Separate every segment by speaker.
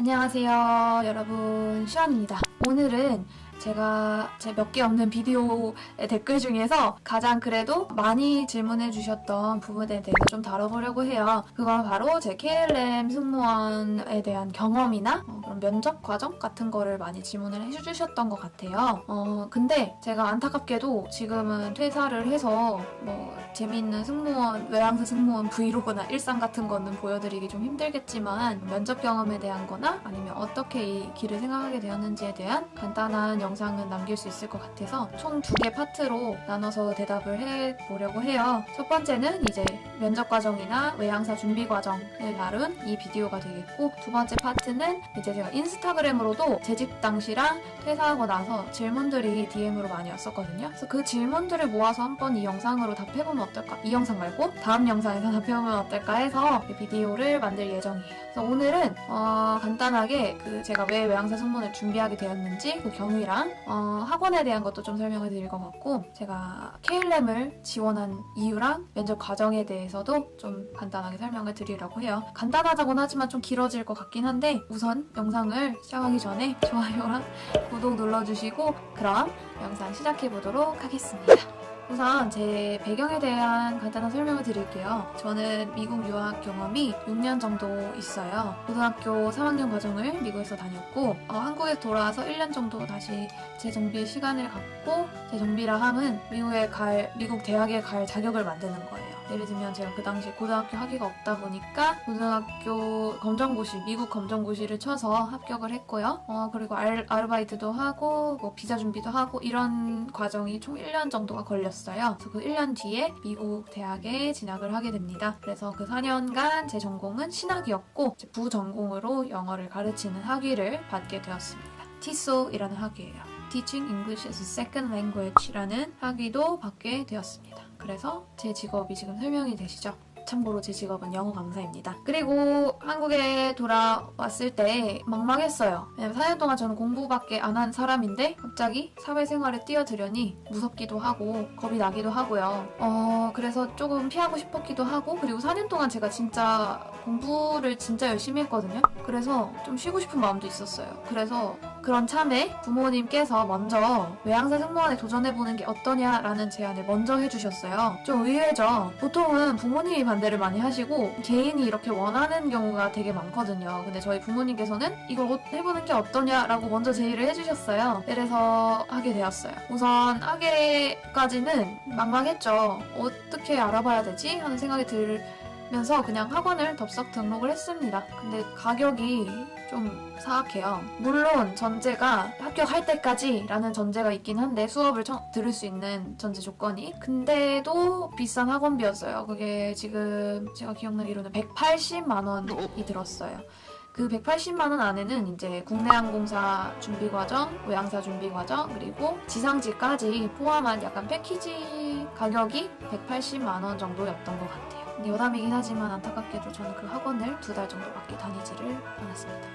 Speaker 1: 안녕하세요 여러분, 시원입니다. 오늘은 제가 제 몇 개 없는 비디오의 댓글 중에서 가장 그래도 많이 질문해 주셨던 부분에 대해서 좀 다뤄보려고 해요. 그건 바로 제 KLM 승무원에 대한 경험이나 그런 면접 과정 같은 거를 많이 질문을 해주셨던 것 같아요. 근데 제가 안타깝게도 지금은 퇴사를 해서 재미있는 승무원, 외항사 승무원 브이로그나 일상 같은 거는 보여드리기 좀 힘들겠지만 면접 경험에 대한 거나 아니면 어떻게 이 길을 생각하게 되었는지에 대한 간단한 영상은 남길 수 있을 것 같아서 총 2개 파트로 나눠서 대답을 해보려고 해요. 첫 번째는 이제 면접 과정이나 외항사 준비 과정을 다룬 이 비디오가 되겠고, 두 번째 파트는 이제 제가 인스타그램으로도 재직 당시랑 퇴사하고 나서 질문들이 DM으로 많이 왔었거든요. 그래서 그 질문들을 모아서 한번 이 영상으로 답해보면 어떨까? 이 영상 말고 다음 영상에서 답해보면 어떨까 해서 이 비디오를 만들 예정이에요. 그래서 오늘은 간단하게 제가 왜 외항사 승무원을 준비하게 되었는지 그 경위랑 학원에 대한 것도 좀 설명을 드릴 것 같고, 제가 KLM을 지원한 이유랑 면접 과정에 대해서도 좀 간단하게 설명을 드리려고 해요. 간단하다고는 하지만 좀 길어질 것 같긴 한데 우선 영상을 시작하기 전에 좋아요랑 구독 눌러주시고 그럼 영상 시작해보도록 하겠습니다. 우선 제 배경에 대한 간단한 설명을 드릴게요. 저는 미국 유학 경험이 6년 정도 있어요. 고등학교 3학년 과정을 미국에서 다녔고 한국에 돌아와서 1년 정도 다시 재정비 시간을 갖고, 재정비라 함은 미국 대학에 갈 자격을 만드는 거예요. 예를 들면 제가 그 당시 고등학교 학위가 없다 보니까 고등학교 검정고시, 미국 검정고시를 쳐서 합격을 했고요. 그리고 아르바이트도 하고 비자 준비도 하고 이런 과정이 총 1년 정도가 걸렸어요. 그래서 그 1년 뒤에 미국 대학에 진학을 하게 됩니다. 그래서 그 4년간 제 전공은 신학이었고 부전공으로 영어를 가르치는 학위를 받게 되었습니다. TESOL이라는 학위예요. Teaching English as a Second Language라는 학위도 받게 되었습니다. 그래서 제 직업이 지금 설명이 되시죠? 참고로 제 직업은 영어 강사입니다. 그리고 한국에 돌아왔을 때 막막했어요. 왜냐면 4년 동안 저는 공부밖에 안 한 사람인데 갑자기 사회생활에 뛰어들려니 무섭기도 하고 겁이 나기도 하고요. 그래서 조금 피하고 싶었기도 하고, 그리고 4년 동안 제가 진짜 공부를 진짜 열심히 했거든요. 그래서 좀 쉬고 싶은 마음도 있었어요. 그래서 그런 참에 부모님께서 먼저 외항사 승무원에 도전해보는 게 어떠냐라는 제안을 먼저 해주셨어요. 좀 의외죠. 보통은 부모님이 반대를 많이 하시고 개인이 이렇게 원하는 경우가 되게 많거든요. 근데 저희 부모님께서는 이걸 해보는 게 어떠냐라고 먼저 제의를 해주셨어요. 그래서 하게 되었어요. 우선 하게까지는 막막했죠. 어떻게 알아봐야 되지? 하는 생각이 들면서 그냥 학원을 덥석 등록을 했습니다. 근데 가격이 좀 사악해요. 물론 전제가 합격할 때까지라는 전제가 있긴 한데, 수업을 들을 수 있는 전제 조건이. 근데도 비싼 학원비였어요. 그게 지금 제가 기억나기로는 180만 원이 들었어요. 그 180만 원 안에는 이제 국내항공사 준비과정, 외항사 준비과정, 그리고 지상직까지 포함한 약간 패키지 가격이 180만 원 정도였던 것 같아요. 여담이긴 하지만 안타깝게도 저는 그 학원을 2달 정도밖에 다니지를 않았습니다.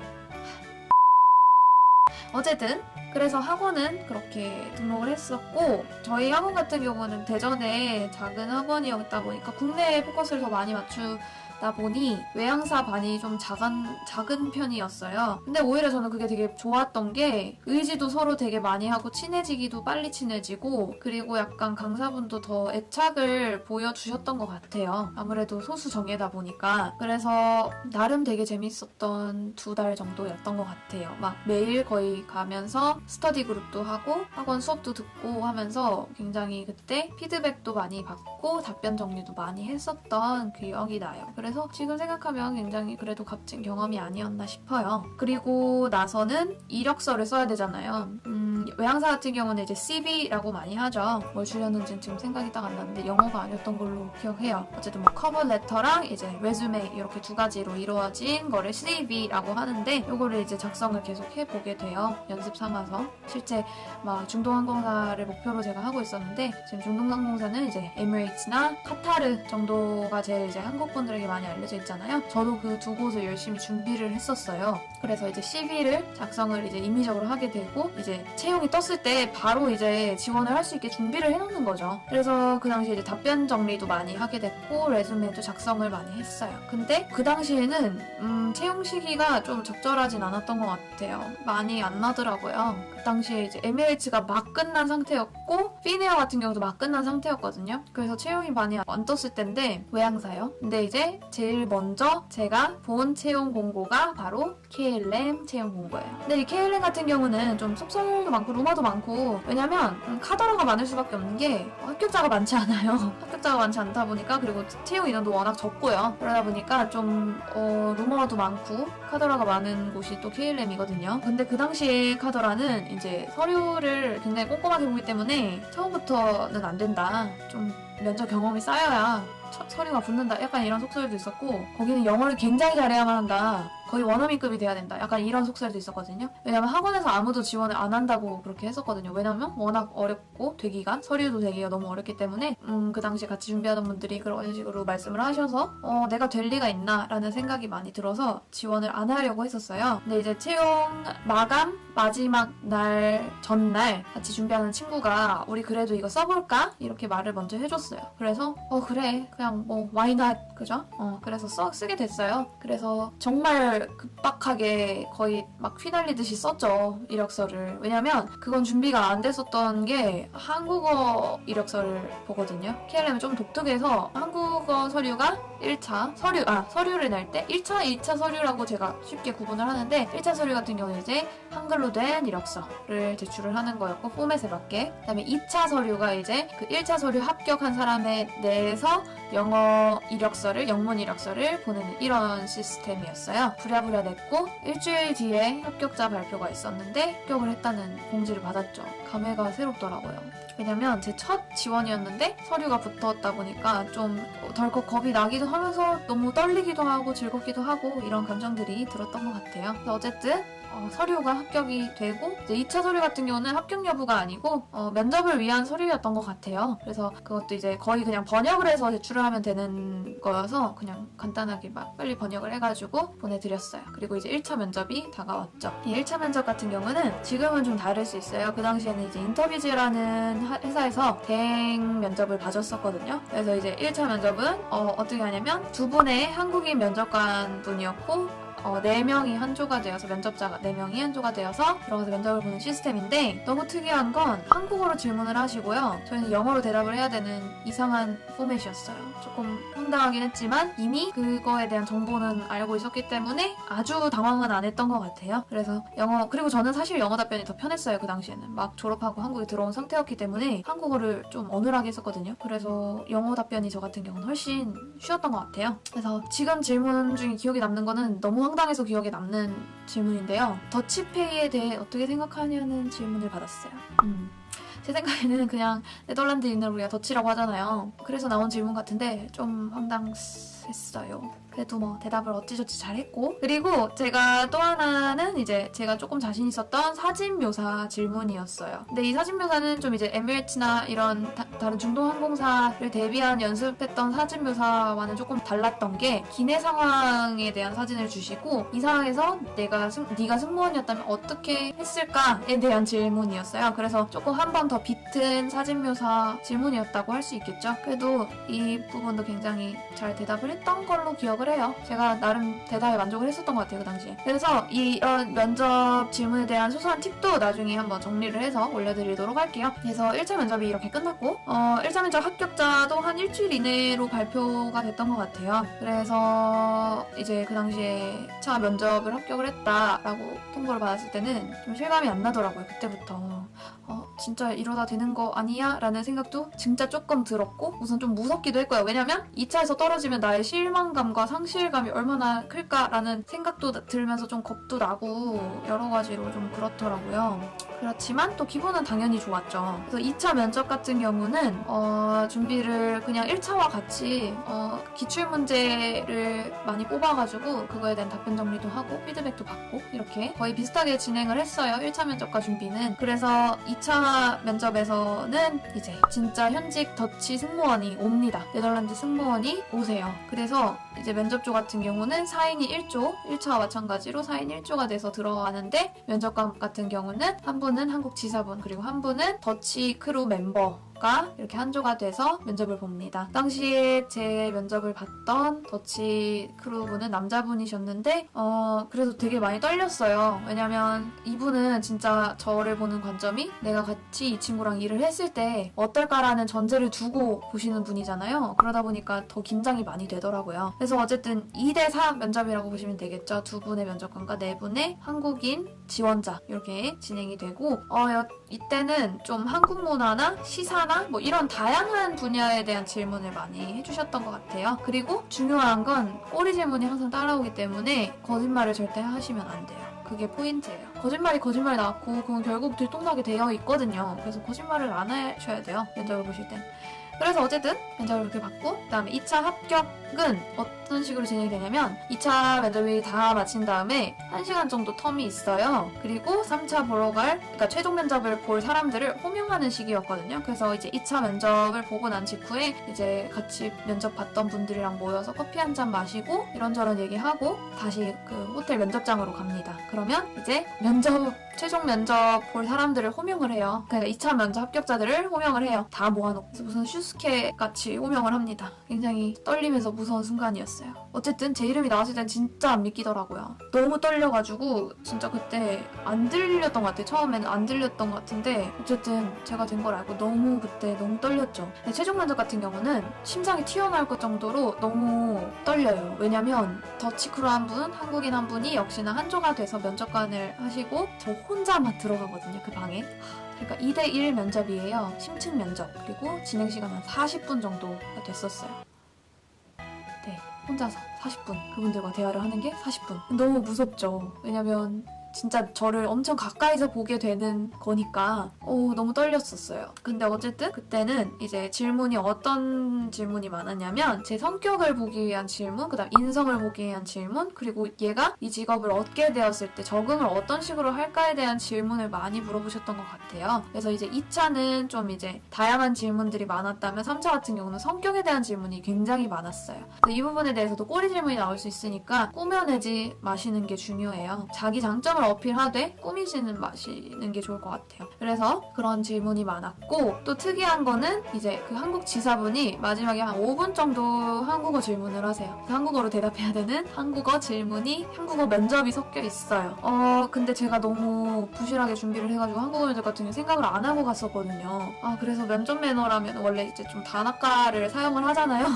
Speaker 1: 어쨌든 그래서 학원은 그렇게 등록을 했었고, 저희 학원 같은 경우는 대전에 작은 학원이었다 보니까 국내에 포커스를 더 많이 맞추다 보니 외항사 반이 좀 작은 편이었어요. 근데 오히려 저는 그게 되게 좋았던 게 의지도 서로 되게 많이 하고 친해지기도 빨리 친해지고, 그리고 약간 강사분도 더 애착을 보여주셨던 것 같아요. 아무래도 소수 정예다 보니까. 그래서 나름 되게 재밌었던 2달 정도였던 것 같아요. 막 매일 거의 가면서 스터디 그룹도 하고 학원 수업도 듣고 하면서 굉장히 그때 피드백도 많이 받고 답변 정리도 많이 했었던 기억이 나요. 그래서 지금 생각하면 굉장히 그래도 값진 경험이 아니었나 싶어요. 그리고 나서는 이력서를 써야 되잖아요. 외항사 같은 경우는 이제 CV라고 많이 하죠. 뭘 주렸는지는 지금 생각이 딱 안 나는데 영어가 아니었던 걸로 기억해요. 어쨌든 커버 레터랑 이제 레주메 이렇게 2가지로 이루어진 거를 CV라고 하는데, 이거를 이제 작성을 계속 해보게 돼요. 연습 삼아서. 실제 막 중동항공사를 목표로 제가 하고 있었는데, 지금 중동항공사는 이제 에미레이츠나 카타르 정도가 제일 이제 한국 분들에게 많이 알려져 있잖아요. 저도 그 2곳을 열심히 준비를 했었어요. 그래서 이제 CV를 작성을 이제 임의적으로 하게 되고 이제 채용이 떴을 때 바로 이제 지원을 할 수 있게 준비를 해놓는 거죠. 그래서 그 당시에 이제 답변 정리도 많이 하게 됐고 레주메도 작성을 많이 했어요. 근데 그 당시에는 채용 시기가 좀 적절하진 않았던 것 같아요. 많이 안 나더라고요. 그 당시에 이제 MLH가 막 끝난 상태였고 피네어 같은 경우도 막 끝난 상태였거든요. 그래서 채용이 많이 안 떴을 텐데 외항사요. 근데 이제 제일 먼저 제가 본 채용 공고가 바로 KLM 채용 공고예요. 근데 이 KLM 같은 경우는 좀 속설도 많고 루머도 많고 왜냐면 카더라가 많을 수밖에 없는 게 합격자가 많지 않아요. 합격자가 많지 않다 보니까 그리고 채용 인원도 워낙 적고요. 그러다 보니까 좀 루머도 많고 카더라가 많은 곳이 또 KLM이거든요. 근데 그 당시에 카더라는 이제 서류를 굉장히 꼼꼼하게 보기 때문에 처음부터는 안 된다. 좀 면접 경험이 쌓여야 서류가 붙는다. 약간 이런 속설도 있었고 거기는 영어를 굉장히 잘해야만 한다. 거의 원어민급이 돼야 된다. 약간 이런 속설도 있었거든요. 왜냐면 학원에서 아무도 지원을 안 한다고 그렇게 했었거든요. 왜냐면 워낙 어렵고 서류도 되기가 너무 어렵기 때문에 그 당시 같이 준비하던 분들이 그런 식으로 말씀을 하셔서 내가 될 리가 있나 라는 생각이 많이 들어서 지원을 안 하려고 했었어요. 근데 이제 채용 마감 마지막 날 전날 같이 준비하는 친구가 우리 그래도 이거 써볼까? 이렇게 말을 먼저 해줬어요. 그래서 그래 그냥 뭐 why not 그죠? 그래서 쓰게 됐어요. 그래서 정말 급박하게 거의 막 휘날리듯이 썼죠. 이력서를. 왜냐면 그건 준비가 안 됐었던 게 한국어 이력서를 보거든요. KLM은 좀 독특해서 한국어 서류가 1차 서류를 낼 때 1차, 2차 서류라고 제가 쉽게 구분을 하는데 1차 서류 같은 경우는 이제 한글로 된 이력서를 제출을 하는 거였고 포맷에 맞게 그다음에 2차 서류가 이제 그 1차 서류 합격한 사람에 대해서 영문 이력서를 보내는 이런 시스템이었어요. 부랴부랴 냈고 일주일 뒤에 합격자 발표가 있었는데 합격을 했다는 공지를 받았죠. 감회가 새롭더라고요. 왜냐면 제 첫 지원이었는데 서류가 붙었다 보니까 좀 덜컥 겁이 나기도 하면서 너무 떨리기도 하고 즐겁기도 하고 이런 감정들이 들었던 것 같아요. 그래서 어쨌든 서류가 합격이 되고 이제 2차 서류 같은 경우는 합격 여부가 아니고 면접을 위한 서류였던 것 같아요. 그래서 그것도 이제 거의 그냥 번역을 해서 제출을 하면 되는 거여서 그냥 간단하게 막 빨리 번역을 해가지고 보내드렸어요. 그리고 이제 1차 면접이 다가왔죠. 이 1차 면접 같은 경우는 지금은 좀 다를 수 있어요. 그 당시에는 이제 인터뷰즈라는 회사에서 대행 면접을 봐줬었거든요. 그래서 이제 1차 면접은 어떻게 하냐면 두 분의 한국인 면접관 분이었고 4명이 한 조가 되어서 면접자가 4명이 한 조가 되어서 들어가서 면접을 보는 시스템인데 너무 특이한 건 한국어로 질문을 하시고요. 저희는 영어로 대답을 해야 되는 이상한 포맷이었어요. 조금 황당하긴 했지만 이미 그거에 대한 정보는 알고 있었기 때문에 아주 당황은 안 했던 것 같아요. 그래서 그리고 저는 사실 영어 답변이 더 편했어요. 그 당시에는 막 졸업하고 한국에 들어온 상태였기 때문에 한국어를 좀 어눌하게 했었거든요. 그래서 영어 답변이 저 같은 경우는 훨씬 쉬웠던 것 같아요. 그래서 지금 질문 중에 기억에 남는 거는 너무 황당해서 기억에 남는 질문인데요. 더치페이에 대해 어떻게 생각하냐는 질문을 받았어요. 제 생각에는 그냥 네덜란드인을 우리가 더치라고 하잖아요. 그래서 나온 질문 같은데 좀 황당했어요. 그래도 뭐 대답을 어찌저찌 잘했고 그리고 제가 또 하나는 이제 제가 조금 자신 있었던 사진 묘사 질문이었어요. 근데 이 사진 묘사는 좀 이제 MLH나 이런 다른 중동 항공사를 대비한 연습했던 사진 묘사와는 조금 달랐던 게 기내 상황에 대한 사진을 주시고 이 상황에서 네가 승무원이었다면 어떻게 했을까에 대한 질문이었어요. 그래서 조금 한 번 더 비튼 사진 묘사 질문이었다고 할 수 있겠죠. 그래도 이 부분도 굉장히 잘 대답을 했던 걸로 기억을 해요. 제가 나름 대답에 만족을 했었던 것 같아요. 그 당시에. 그래서 이런 면접 질문에 대한 소소한 팁도 나중에 한번 정리를 해서 올려드리도록 할게요. 그래서 1차 면접이 이렇게 끝났고 1차 면접 합격자도 한 일주일 이내로 발표가 됐던 것 같아요. 그래서 이제 그 당시에 1차 면접을 합격을 했다라고 통보를 받았을 때는 좀 실감이 안 나더라고요. 그때부터 진짜 이러다 되는 거 아니야? 라는 생각도 진짜 조금 들었고 우선 좀 무섭기도 했고요. 왜냐면 2차에서 떨어지면 나의 실망감과 상실감이 얼마나 클까라는 생각도 들면서 좀 겁도 나고 여러 가지로 좀 그렇더라고요. 그렇지만 또 기분은 당연히 좋았죠. 그래서 2차 면접 같은 경우는 준비를 그냥 1차와 같이 기출문제를 많이 뽑아가지고 그거에 대한 답변 정리도 하고 피드백도 받고 이렇게 거의 비슷하게 진행을 했어요. 1차 면접과 준비는. 그래서 2차 2차 면접에서는 이제 진짜 현직 더치 승무원이 옵니다. 네덜란드 승무원이 오세요. 그래서 이제 면접조 같은 경우는 4인이 1조, 1차와 마찬가지로 4인 1조가 돼서 들어가는데, 면접관 같은 경우는 한 분은 한국 지사분, 그리고 한 분은 더치 크루 멤버가 이렇게 한 조가 돼서 면접을 봅니다. 당시에 제 면접을 봤던 더치 크루분은 남자분이셨는데 그래서 되게 많이 떨렸어요. 왜냐면 이분은 진짜 저를 보는 관점이 내가 같이 이 친구랑 일을 했을 때 어떨까라는 전제를 두고 보시는 분이잖아요. 그러다 보니까 더 긴장이 많이 되더라고요. 그래서 어쨌든 2대4 면접이라고 보시면 되겠죠. 두 분의 면접관과 네 분의 한국인 지원자 이렇게 진행이 되고 이때는 좀 한국 문화나 시사나 뭐 이런 다양한 분야에 대한 질문을 많이 해주셨던 것 같아요. 그리고 중요한 건 꼬리 질문이 항상 따라오기 때문에 거짓말을 절대 하시면 안 돼요. 그게 포인트예요. 거짓말 낳고 그건 결국 들통나게 되어 있거든요. 그래서 거짓말을 안 하셔야 돼요. 면접을 보실 땐. 그래서 어쨌든 면접을 그렇게 받고, 그 다음에 2차 합격은 어떤 식으로 진행이 되냐면 2차 면접이 다 마친 다음에 1시간 정도 텀이 있어요. 그리고 3차 보러 그러니까 최종 면접을 볼 사람들을 호명하는 시기였거든요. 그래서 이제 2차 면접을 보고 난 직후에 이제 같이 면접 봤던 분들이랑 모여서 커피 한 잔 마시고 이런저런 얘기하고 다시 그 호텔 면접장으로 갑니다. 그러면 이제 최종 면접 볼 사람들을 호명을 해요. 그러니까 2차 면접 합격자들을 호명을 해요. 다 모아놓고 무슨 슈스케 같이 호명을 합니다. 굉장히 떨리면서 무서운 순간이었어요. 어쨌든 제 이름이 나왔을 땐 진짜 안 믿기더라고요. 너무 떨려가지고 진짜 그때 안 들렸던 것 같아요. 처음에는 안 들렸던 것 같은데 어쨌든 제가 된 걸 알고 그때 너무 떨렸죠. 근데 최종 면접 같은 경우는 심장이 튀어나올 것 정도로 너무 떨려요. 왜냐면 더치크루 한 분, 한국인 한 분이 역시나 한조가 돼서 면접관을 하시고 저 혼자만 들어가거든요, 그 방에. 그러니까 2대1 면접이에요. 심층 면접. 그리고 진행 시간 한 40분 정도가 됐었어요. 네, 혼자서 40분. 그분들과 대화를 하는 게 40분. 너무 무섭죠. 왜냐면 진짜 저를 엄청 가까이서 보게 되는 거니까 너무 떨렸었어요. 근데 어쨌든 그때는 이제 질문이 어떤 질문이 많았냐면 제 성격을 보기 위한 질문, 그다음 인성을 보기 위한 질문, 그리고 얘가 이 직업을 얻게 되었을 때 적응을 어떤 식으로 할까에 대한 질문을 많이 물어보셨던 것 같아요. 그래서 이제 2차는 좀 이제 다양한 질문들이 많았다면 3차 같은 경우는 성격에 대한 질문이 굉장히 많았어요. 이 부분에 대해서도 꼬리 질문이 나올 수 있으니까 꾸며내지 마시는 게 중요해요. 자기 장점을 어필하되 마시는 게 좋을 것 같아요. 그래서 그런 질문이 많았고, 또 특이한 거는 이제 그 한국 지사분이 마지막에 한 5분 정도 한국어 질문을 하세요. 한국어로 대답해야 되는 한국어 면접이 섞여 있어요. 근데 제가 너무 부실하게 준비를 해가지고 한국어 면접 같은 경우 생각을 안 하고 갔었거든요. 그래서 면접 매너라면 원래 이제 좀 단아까를 사용을 하잖아요.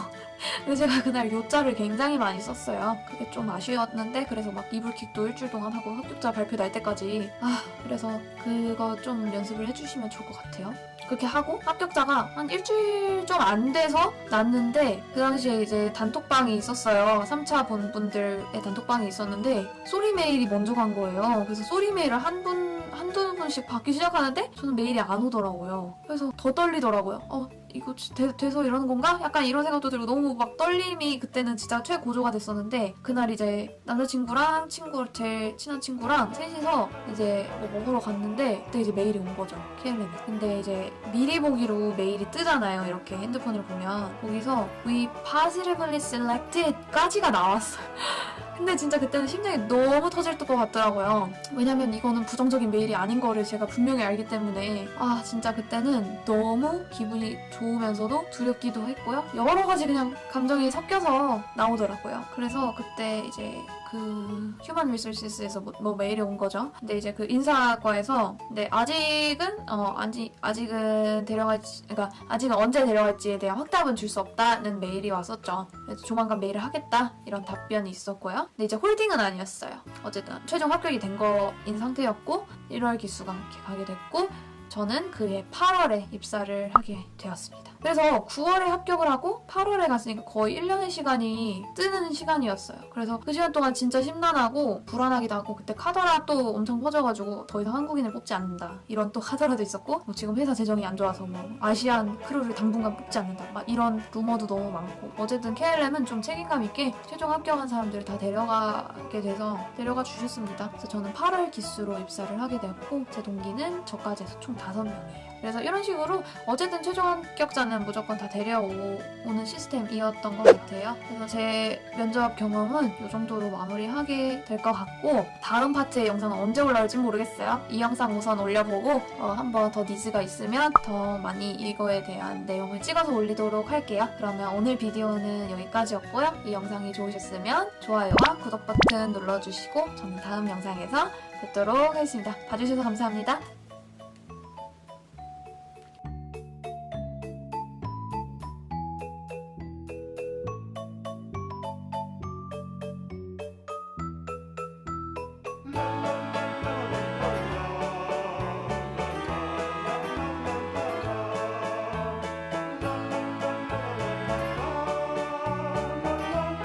Speaker 1: 근데 제가 그날 요자를 굉장히 많이 썼어요. 그게 좀 아쉬웠는데, 그래서 막 이불킥도 일주일 동안 하고 합격자 발표 날 때까지 그래서 그거 좀 연습을 해주시면 좋을 것 같아요. 그렇게 하고 합격자가 한 일주일 좀 안 돼서 났는데, 그 당시에 이제 단톡방이 있었어요. 3차 본 분들의 단톡방이 있었는데 소리 메일이 먼저 간 거예요. 그래서 소리 메일을 한두 분씩 받기 시작하는데 저는 메일이 안 오더라고요. 그래서 더 떨리더라고요. 이거 돼서 이러는 건가? 약간 이런 생각도 들고 너무 막 떨림이 그때는 진짜 최고조가 됐었는데, 그날 이제 남자친구랑 제일 친한 친구랑 셋이서 이제 뭐 먹으러 갔는데 그때 이제 메일이 온 거죠. KLM이. 근데 이제 미리 보기로 메일이 뜨잖아요. 이렇게 핸드폰을 보면. 거기서 We positively selected 까지가 나왔어요. 근데 진짜 그때는 심장이 너무 터질 것 같더라고요. 왜냐면 이거는 부정적인 메일이 아닌 거를 제가 분명히 알기 때문에 진짜 그때는 너무 기분이 좋으면서도 두렵기도 했고요. 여러 가지 그냥 감정이 섞여서 나오더라고요. 그래서 그때 이제 그 휴먼 리소스에서 뭐 메일이 온 거죠. 근데 이제 그 인사과에서 근데 아직은 아직은 언제 데려갈지에 대한 확답은 줄 수 없다는 메일이 왔었죠. 그래서 조만간 메일을 하겠다 이런 답변이 있었고요. 근데 이제 홀딩은 아니었어요. 어쨌든 최종 합격이 된 거인 상태였고 1월 기수가 이렇게 가게 됐고 저는 그해 8월에 입사를 하게 되었습니다. 그래서 9월에 합격을 하고 8월에 갔으니까 거의 1년의 시간이 뜨는 시간이었어요. 그래서 그 시간 동안 진짜 심란하고 불안하기도 하고, 그때 카더라 또 엄청 퍼져가지고 더 이상 한국인을 뽑지 않는다 이런 또 카더라도 있었고, 뭐 지금 회사 재정이 안 좋아서 뭐 아시안 크루를 당분간 뽑지 않는다 막 이런 루머도 너무 많고, 어쨌든 KLM은 좀 책임감 있게 최종 합격한 사람들을 다 데려가게 돼서 데려가 주셨습니다. 그래서 저는 8월 기수로 입사를 하게 되었고, 제 동기는 저까지 해서 총 5명이에요. 그래서 이런 식으로 어쨌든 최종 합격자는 무조건 다 데려오는 시스템이었던 것 같아요. 그래서 제 면접 경험은 이 정도로 마무리하게 될 것 같고, 다음 파트의 영상은 언제 올라올지 모르겠어요. 이 영상 우선 올려보고 한번 더 니즈가 있으면 더 많이 이거에 대한 내용을 찍어서 올리도록 할게요. 그러면 오늘 비디오는 여기까지였고요. 이 영상이 좋으셨으면 좋아요와 구독 버튼 눌러주시고 저는 다음 영상에서 뵙도록 하겠습니다. 봐주셔서 감사합니다.